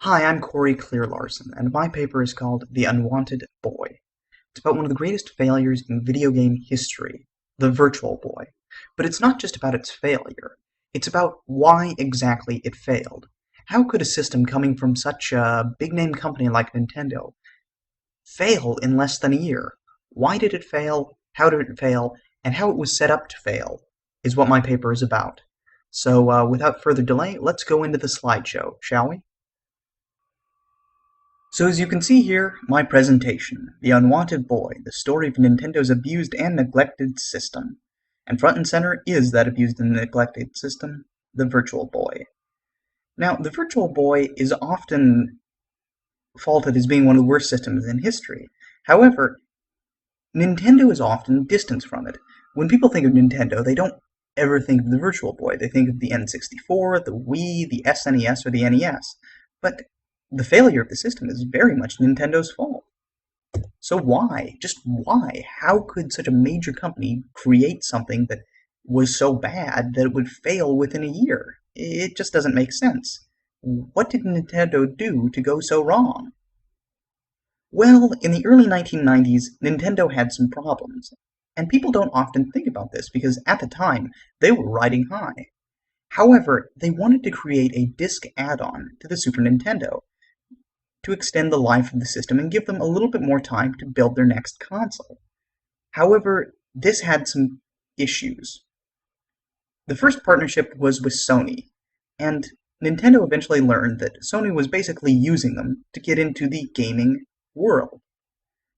Hi, I'm Kleer-Larson, and my paper is called The Unwanted Boy. It's about one of the greatest failures in video game history, the Virtual Boy. But it's not just about its failure. It's about why exactly it failed. How could a system coming from such a big-name company like Nintendo fail in less than a year? Why did it fail? How did it fail? And how it was set up to fail is what my paper is about. So, without further delay, let's go into the slideshow, shall we? So as you can see here, my presentation, The Unwanted Boy, the story of Nintendo's abused and neglected system. And front and center is that abused and neglected system, the Virtual Boy. Now, the Virtual Boy is often faulted as being one of the worst systems in history. However, Nintendo is often distanced from it. When people think of Nintendo, they don't ever think of the Virtual Boy. They think of the N64, the Wii, the SNES, or the NES. But the failure of the system is very much Nintendo's fault. So why? Just why? How could such a major company create something that was so bad that it would fail within a year? It just doesn't make sense. What did Nintendo do to go so wrong? Well, in the early 1990s, Nintendo had some problems. And people don't often think about this because at the time, they were riding high. However, they wanted to create a disc add-on to the Super Nintendo to extend the life of the system and give them a little bit more time to build their next console. However, this had some issues. The first partnership was with Sony, and Nintendo eventually learned that Sony was basically using them to get into the gaming world.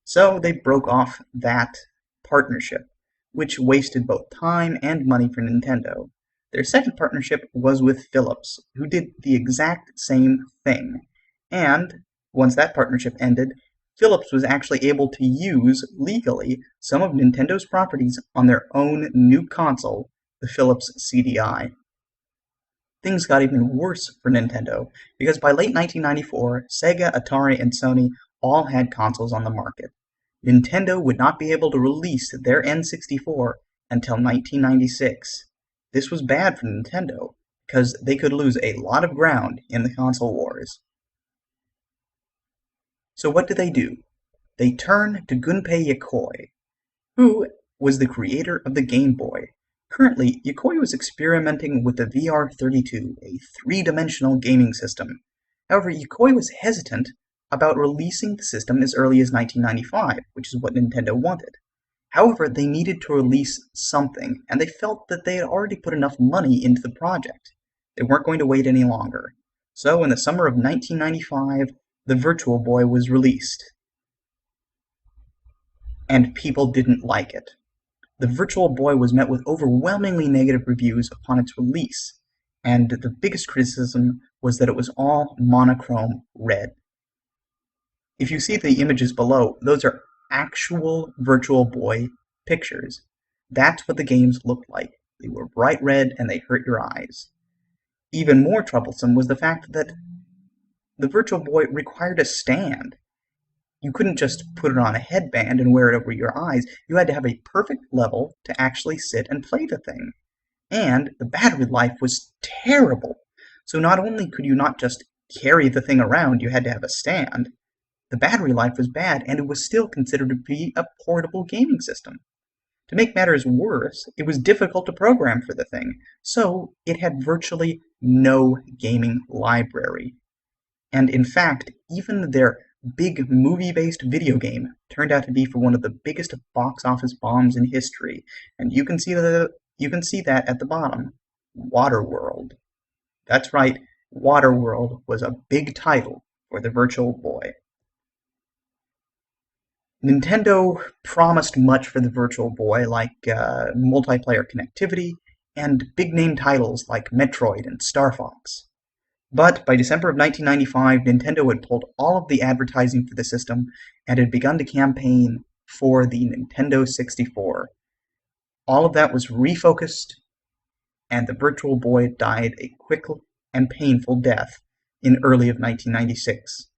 So they broke off that partnership, which wasted both time and money for Nintendo. Their second partnership was with Philips, who did the exact same thing. And once that partnership ended, Philips was actually able to use, legally, some of Nintendo's properties on their own new console, the Philips CDI. Things got even worse for Nintendo, because by late 1994, Sega, Atari, and Sony all had consoles on the market. Nintendo would not be able to release their N64 until 1996. This was bad for Nintendo, because they could lose a lot of ground in the console wars. So what do? They turn to Gunpei Yokoi, who was the creator of the Game Boy. Currently, Yokoi was experimenting with the VR32, a three-dimensional gaming system. However, Yokoi was hesitant about releasing the system as early as 1995, which is what Nintendo wanted. However, they needed to release something, and they felt that they had already put enough money into the project. They weren't going to wait any longer. So, in the summer of 1995, the Virtual Boy was released. And people didn't like it. The Virtual Boy was met with overwhelmingly negative reviews upon its release, and the biggest criticism was that it was all monochrome red. If you see the images below, those are actual Virtual Boy pictures. That's what the games looked like. They were bright red and they hurt your eyes. Even more troublesome was the fact that the Virtual Boy required a stand. You couldn't just put it on a headband and wear it over your eyes. You had to have a perfect level to actually sit and play the thing. And the battery life was terrible. So not only could you not just carry the thing around, you had to have a stand. The battery life was bad, and it was still considered to be a portable gaming system. To make matters worse, it was difficult to program for the thing, so it had virtually no gaming library. And in fact, even their big movie-based video game turned out to be for one of the biggest box office bombs in history, and you can see that at the bottom. Waterworld. That's right, Waterworld was a big title for the Virtual Boy. Nintendo promised much for the Virtual Boy, like multiplayer connectivity and big-name titles like Metroid and Star Fox. But by December of 1995, Nintendo had pulled all of the advertising for the system and had begun to campaign for the Nintendo 64. All of that was refocused, and the Virtual Boy died a quick and painful death in early of 1996.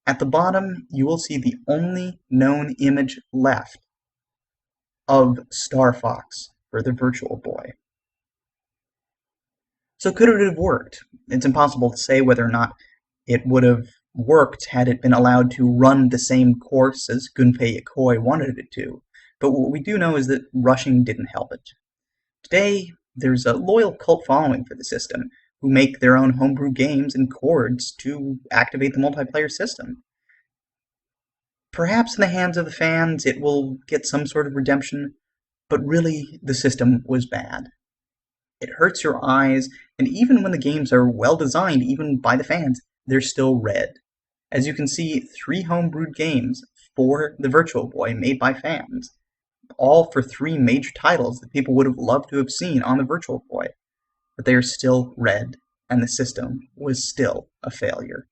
At the bottom, you will see the only known image left of Star Fox for the Virtual Boy. So could it have worked? It's impossible to say whether or not it would have worked had it been allowed to run the same course as Gunpei Yokoi wanted it to, but what we do know is that rushing didn't help it. Today, there's a loyal cult following for the system, who make their own homebrew games and chords to activate the multiplayer system. Perhaps in the hands of the fans it will get some sort of redemption, but really the system was bad. It hurts your eyes, and even when the games are well designed, even by the fans, they're still red. As you can see, 3 homebrewed games for the Virtual Boy made by fans, all for 3 major titles that people would have loved to have seen on the Virtual Boy, but they are still red, and the system was still a failure.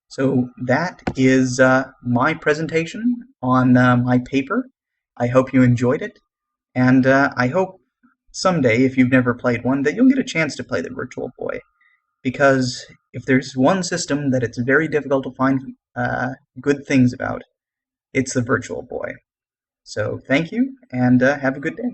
So that is my presentation on my paper. I hope you enjoyed it, and I hope someday, if you've never played one, that you'll get a chance to play the Virtual Boy. Because if there's one system that it's very difficult to find good things about, it's the Virtual Boy. So thank you, and have a good day.